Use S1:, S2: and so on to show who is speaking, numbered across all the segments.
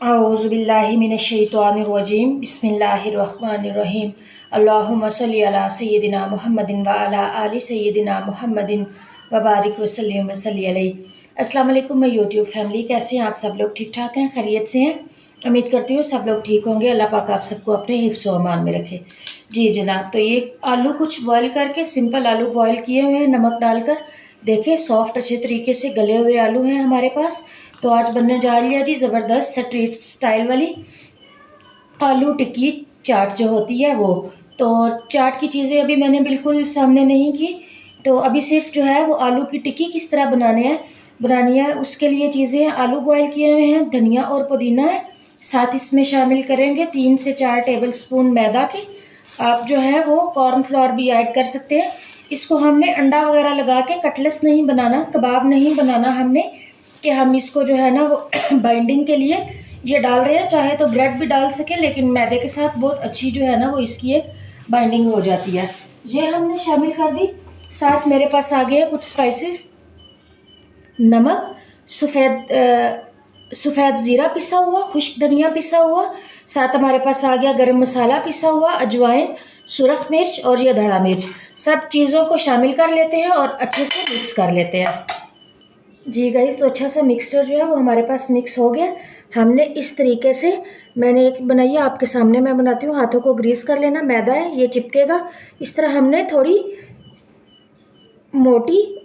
S1: औज़ुबिल्लाहि मिनश्शैतानिर्रजीम बिस्मिल्लाहिर्रहमानिर्रहीम अल्लाहुम्मा सल्लि अला सय्यिदिना मुहम्मदिन व अला आलि सय्यिदिना मुहम्मदिन व बारिक वसल्लिम वसल्लि अलैहि। अस्सलाम वालेकुम माय यूट्यूब फैमिली, कैसे हैं आप सब लोग? ठीक ठाक हैं, खैरियत से हैं? उम्मीद करती हूँ सब लोग ठीक होंगे। अल्लाह पाक आप सबको अपने हिफ्ज़ व अमान में रखे। जी जनाब, तो ये आलू कुछ बॉयल करके, सिंपल आलू बॉयल किए हुए हैं नमक डालकर। देखिए सॉफ्ट अच्छे तरीके से गले हुए आलू हैं हमारे पास। तो आज बनने जा रही है जी ज़बरदस्त स्ट्रीट स्टाइल वाली आलू टिक्की चाट जो होती है वो। तो चाट की चीज़ें अभी मैंने बिल्कुल सामने नहीं की, तो अभी सिर्फ जो है वो आलू की टिक्की किस तरह बनानी है उसके लिए चीज़ें हैं। आलू बॉयल किए हुए हैं, धनिया और पुदीना है, साथ इसमें शामिल करेंगे 3 से 4 टेबल स्पून मैदा के। आप जो है वो कॉर्नफ्लोर भी ऐड कर सकते हैं। इसको हमने अंडा वगैरह लगा के कटलेस नहीं बनाना, कबाब नहीं बनाना हमने, कि हम इसको जो है ना वो बाइंडिंग के लिए ये डाल रहे हैं। चाहे तो ब्रेड भी डाल सके, लेकिन मैदे के साथ बहुत अच्छी जो है ना वो इसकी एक बाइंडिंग हो जाती है। ये हमने शामिल कर दी। साथ मेरे पास आ गए कुछ स्पाइसेस, नमक, सफ़ेद ज़ीरा पिसा हुआ, खुश्क धनिया पिसा हुआ, साथ हमारे पास आ गया गरम मसाला पिसा हुआ, अजवाइन, सुरख मिर्च और ये धड़ा मिर्च। सब चीज़ों को शामिल कर लेते हैं और अच्छे से मिक्स कर लेते हैं। जी गाइस, तो अच्छा सा मिक्सचर जो है वो हमारे पास मिक्स हो गया। हमने इस तरीके से, मैंने एक बनाई है, आपके सामने मैं बनाती हूँ। हाथों को ग्रीस कर लेना, मैदा है ये चिपकेगा। इस तरह हमने थोड़ी मोटी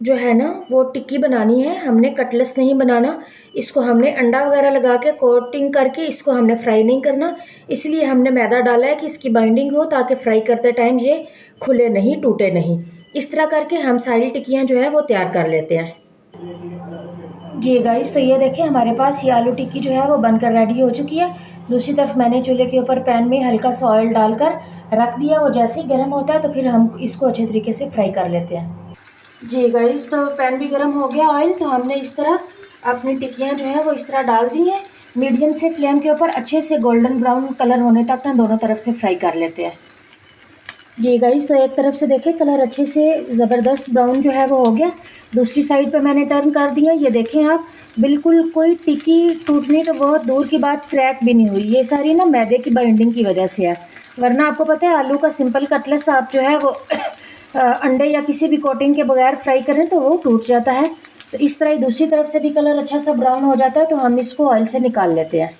S1: जो है ना वो टिक्की बनानी है, हमने कटलेस नहीं बनाना। इसको हमने अंडा वगैरह लगा के कोटिंग करके इसको हमने फ्राई नहीं करना, इसलिए हमने मैदा डाला है कि इसकी बाइंडिंग हो, ताकि फ्राई करते टाइम ये खुले नहीं, टूटे नहीं। इस तरह करके हम सारी टिक्कियाँ जो है वो तैयार कर लेते हैं। जी गाइस, तो ये देखिए हमारे पास ये आलू टिक्की जो है वो बनकर रेडी हो चुकी है। दूसरी तरफ मैंने चूल्हे के ऊपर पैन में हल्का सा ऑयल डालकर रख दिया। वो जैसे ही गर्म होता है तो फिर हम इसको अच्छे तरीके से फ्राई कर लेते हैं। जी गाइस, तो पैन भी गर्म हो गया ऑयल, तो हमने इस तरह अपनी टिक्कियाँ जो है वो इस तरह डाल दी हैं। मीडियम से फ्लेम के ऊपर अच्छे से गोल्डन ब्राउन कलर होने तक ना दोनों तरफ से फ्राई कर लेते हैं। जी गाइस, तो एक तरफ से देखें कलर अच्छे से ज़बरदस्त ब्राउन जो है वो हो गया। दूसरी साइड पे मैंने टर्न कर दिया। ये देखें आप, बिल्कुल कोई टिक्की टूटने तो बहुत दूर की बात, क्रैक भी नहीं हुई। ये सारी ना मैदे की बाइंडिंग की वजह से है, वरना आपको पता है आलू का सिंपल कटलेस आप जो है वो अंडे या किसी भी कोटिंग के बगैर फ्राई करें तो वो टूट जाता है। तो इस तरह ही दूसरी तरफ से भी कलर अच्छा सा ब्राउन हो जाता है, तो हम इसको ऑयल से निकाल लेते हैं।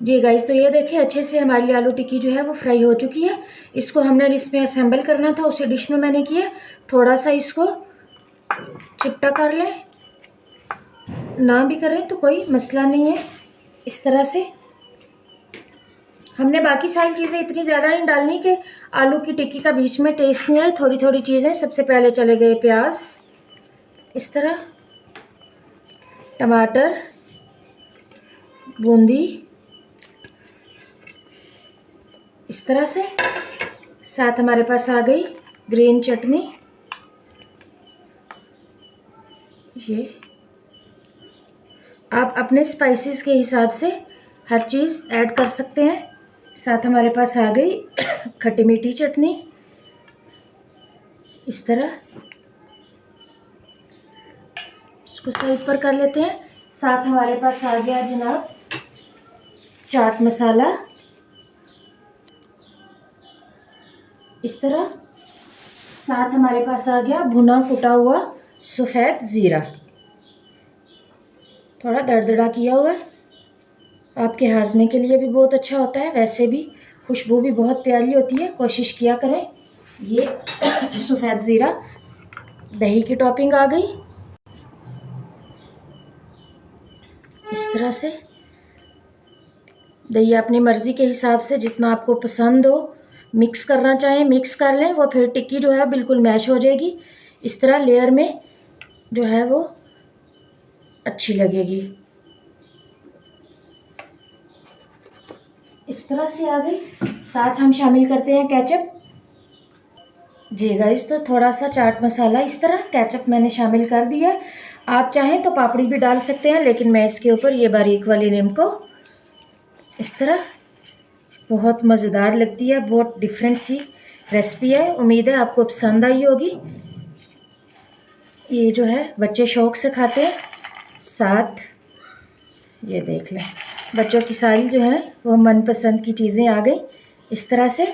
S1: जी गाइस, तो ये देखिए अच्छे से हमारी आलू टिक्की जो है वो फ्राई हो चुकी है। इसको हमने इसमें असेंबल करना था, उसे डिश में मैंने किया। थोड़ा सा इसको चिपटा कर लें, ना भी करें तो कोई मसला नहीं है। इस तरह से हमने बाकी सारी चीज़ें इतनी ज़्यादा नहीं डालनी कि आलू की टिक्की का बीच में टेस्ट नहीं आए, थोड़ी थोड़ी चीज़ें। सबसे पहले चले गए प्याज, इस तरह, टमाटर, बूंदी, इस तरह से। साथ हमारे पास आ गई ग्रीन चटनी, ये आप अपने स्पाइसेस के हिसाब से हर चीज़ ऐड कर सकते हैं। साथ हमारे पास आ गई खट्टी मीठी चटनी, इस तरह। इसको साइड पर कर लेते हैं। साथ हमारे पास आ गया जनाब चाट मसाला, इस तरह। साथ हमारे पास आ गया भुना कुटा हुआ सफ़ेद ज़ीरा, थोड़ा दरदरा किया हुआ है, आपके हाजमे के लिए भी बहुत अच्छा होता है। वैसे भी खुशबू भी बहुत प्यारी होती है, कोशिश किया करें। ये सफ़ेद ज़ीरा, दही की टॉपिंग आ गई, इस तरह से। दही अपनी मर्ज़ी के हिसाब से जितना आपको पसंद हो, मिक्स करना चाहें मिक्स कर लें, वो फिर टिक्की जो है बिल्कुल मैश हो जाएगी। इस तरह लेयर में जो है वो अच्छी लगेगी। इस तरह से आ गई। साथ हम शामिल करते हैं केचप। जी गाइस, तो थोड़ा सा चाट मसाला, इस तरह केचप मैंने शामिल कर दिया। आप चाहें तो पापड़ी भी डाल सकते हैं, लेकिन मैं इसके ऊपर ये बारीक वाली नीम को, इस तरह, बहुत मज़ेदार लगती है, बहुत डिफरेंट सी रेसिपी है। उम्मीद है आपको पसंद आई होगी। ये जो है बच्चे शौक़ से खाते हैं। साथ ये देख लें, बच्चों की सारी जो है वो मनपसंद की चीज़ें आ गई इस तरह से।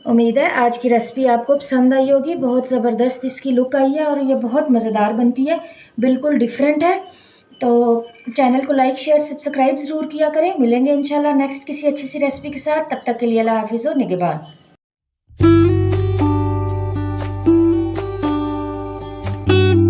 S1: उम्मीद है आज की रेसिपी आपको पसंद आई होगी। बहुत ज़बरदस्त इसकी लुक आई है और ये बहुत मज़ेदार बनती है, बिल्कुल डिफरेंट है। तो चैनल को लाइक शेयर सब्सक्राइब ज़रूर किया करें। मिलेंगे इंशाल्लाह नेक्स्ट किसी अच्छी सी रेसिपी के साथ। तब तक के लिए अल्लाह हाफिज़ और निगहबान।